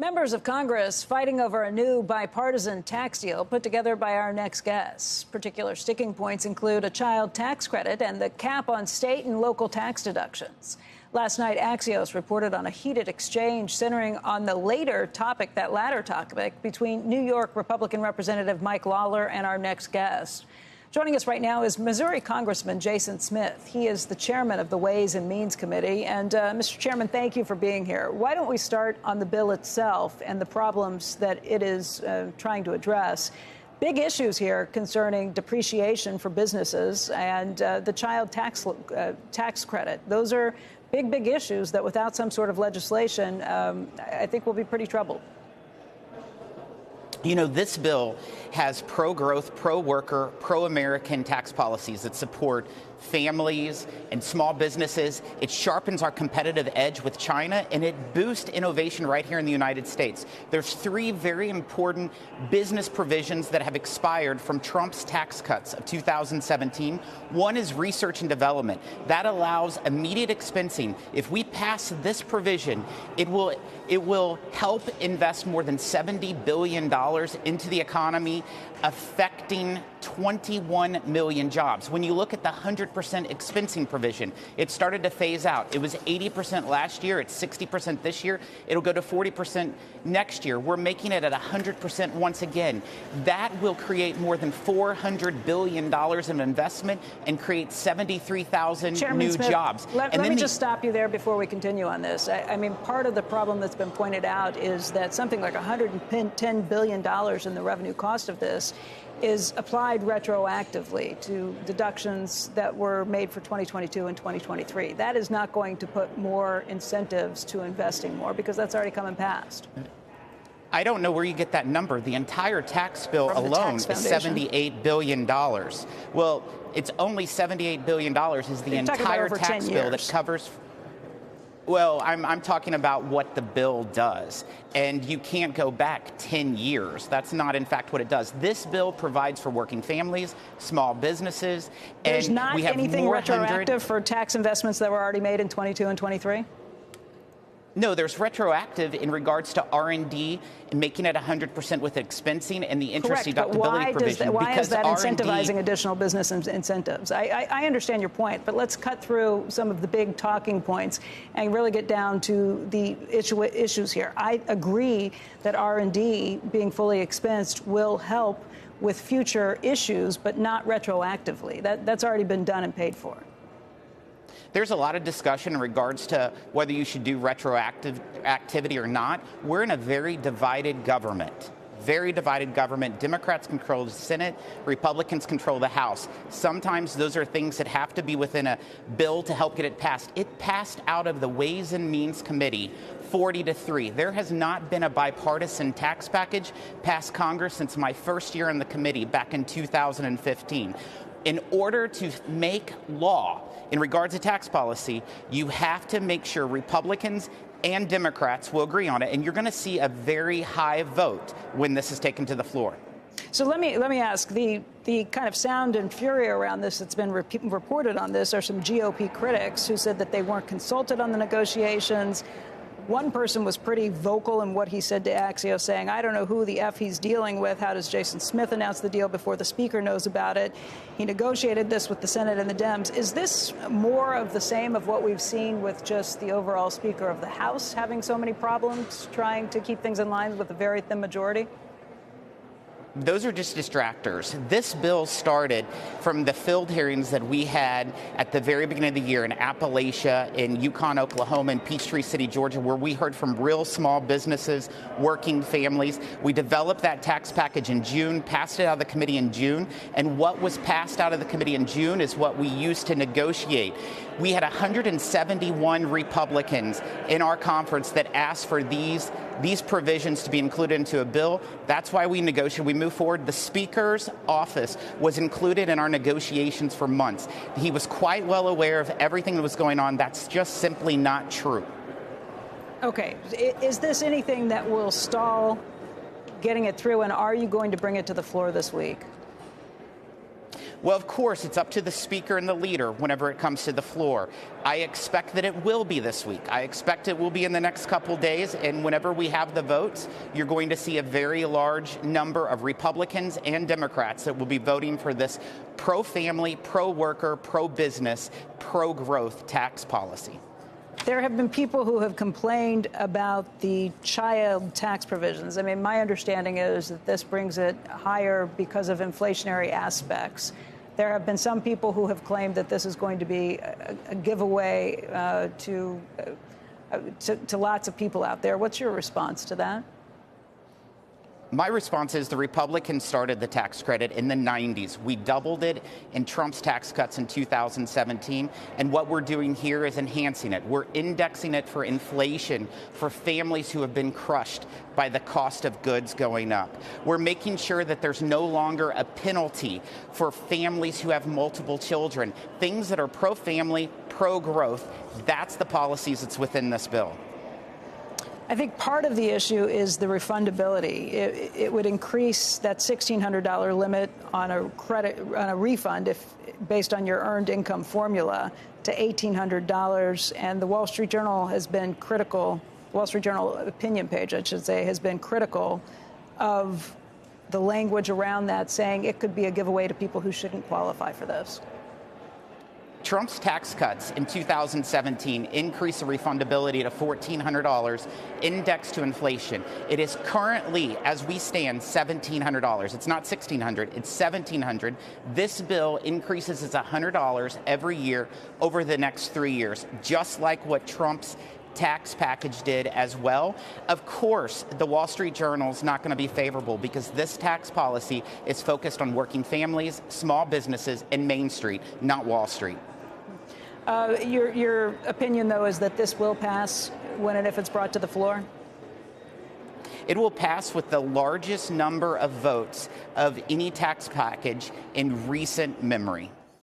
Members of Congress fighting over a new bipartisan tax deal put together by our next guest. Particular sticking points include a child tax credit and the cap on state and local tax deductions. Last night, Axios reported on a heated exchange centering on the latter topic between New York Republican Representative Mike Lawler and our next guest. Joining us right now is Missouri Congressman Jason Smith. He is the chairman of the Ways and Means Committee. And, Mr. Chairman, thank you for being here. Why don't we start on the bill itself and the problems that it is trying to address? Big issues here concerning depreciation for businesses and the child tax credit. Those are big issues that without some sort of legislation, I think we'll be pretty troubled. You know, this bill has pro-growth, pro-worker, pro-American tax policies that support families and small businesses. It sharpens our competitive edge with China, and it boosts innovation right here in the United States. There's three very important business provisions that have expired from Trump's tax cuts of 2017. One is research and development. That allows immediate expensing. If we pass this provision, it will help invest more than $70 billion into the economy, affecting 21 million jobs. When you look at the 100% expensing provision, it started to phase out. It was 80% last year. It's 60% this year. It'll go to 40% next year. We're making it at 100% once again. That will create more than $400 billion in investment and create 73,000 new Smith, jobs. Let me just stop you there before we continue on this. I mean, part of the problem that's been pointed out is that something like $110 billion in the revenue cost of this is applied retroactively to deductions that were made for 2022 and 2023. That is not going to put more incentives to investing more because that's already come and passed. I don't know where you get that number. The entire tax bill alone is $78 billion. Well, it's only $78 billion is the entire tax bill that covers. Well, I'm talking about what the bill does, and you can't go back 10 years. That's not, in fact, what it does. This bill provides for working families, small businesses, and there's not anything retroactive for tax investments that were already made in 22 and 23? No, there's retroactive in regards to R&D and making it 100% with expensing and the interest deductibility provision. Why is that incentivizing additional business incentives? I understand your point, but let's cut through some of the big talking points and really get down to the issues here. I agree that R&D being fully expensed will help with future issues, but not retroactively. That's already been done and paid for. There's a lot of discussion in regards to whether you should do retroactive activity or not. We're in a very divided government. Democrats control the Senate, Republicans control the House. Sometimes those are things that have to be within a bill to help get it passed. It passed out of the Ways and Means Committee 40-3. There has not been a bipartisan tax package passed Congress since my first year in the committee back in 2015. In order to make law in regards to tax policy, you have to make sure Republicans and Democrats will agree on it. And you're going to see a very high vote when this is taken to the floor. So let me ask, the kind of sound and fury around this that's been reported on this are some GOP critics who said that they weren't consulted on the negotiations. One person was pretty vocal in what he said to Axios, saying, I don't know who the F he's dealing with. How does Jason Smith announce the deal before the speaker knows about it? He negotiated this with the Senate and the Dems. Is this more of the same of what we've seen with just the overall Speaker of the House having so many problems trying to keep things in line with a very thin majority? Those are just distractors. This bill started from the field hearings that we had at the very beginning of the year in Appalachia, in Yukon, Oklahoma, and Peachtree City, Georgia, where we heard from real small businesses, working families. We developed that tax package in June, passed it out of the committee in June, and what was passed out of the committee in June is what we used to negotiate. We had 171 Republicans in our conference that asked for these provisions to be included into a bill. That's why we negotiated. We moved forward. The Speaker's office was included in our negotiations for months. He was quite well aware of everything that was going on. That's just simply not true. Okay. Is this anything that will stall getting it through, and are you going to bring it to the floor this week? Well, of course, it's up to the speaker and the leader whenever it comes to the floor. I expect that it will be this week. I expect it will be in the next couple days. And whenever we have the votes, you're going to see a very large number of Republicans and Democrats that will be voting for this pro-family, pro-worker, pro-business, pro-growth tax policy. There have been people who have complained about the child tax provisions. I mean, my understanding is that this brings it higher because of inflationary aspects. There have been some people who have claimed that this is going to be a giveaway to lots of people out there. What's your response to that? My response is the Republicans started the tax credit in the 90s. We doubled it in Trump's tax cuts in 2017. And what we're doing here is enhancing it. We're indexing it for inflation for families who have been crushed by the cost of goods going up. We're making sure that there's no longer a penalty for families who have multiple children. Things that are pro-family, pro-growth. That's the policies that's within this bill. I think part of the issue is the refundability. It would increase that $1,600 limit on a refund if based on your earned income formula to $1,800. And the Wall Street Journal has been critical. Wall Street Journal opinion page, I should say, has been critical of the language around that, saying it could be a giveaway to people who shouldn't qualify for this. Trump's tax cuts in 2017 increased the refundability to $1,400, indexed to inflation. It is currently, as we stand, $1,700. It's not $1,600, it's $1,700. This bill increases it $100 every year over the next 3 years, just like what Trump's tax package did as well. Of course, the Wall Street Journal is not going to be favorable because this tax policy is focused on working families, small businesses, and Main Street, not Wall Street. Your opinion, though, is that this will pass when and if it's brought to the floor? It will pass with the largest number of votes of any tax package in recent memory.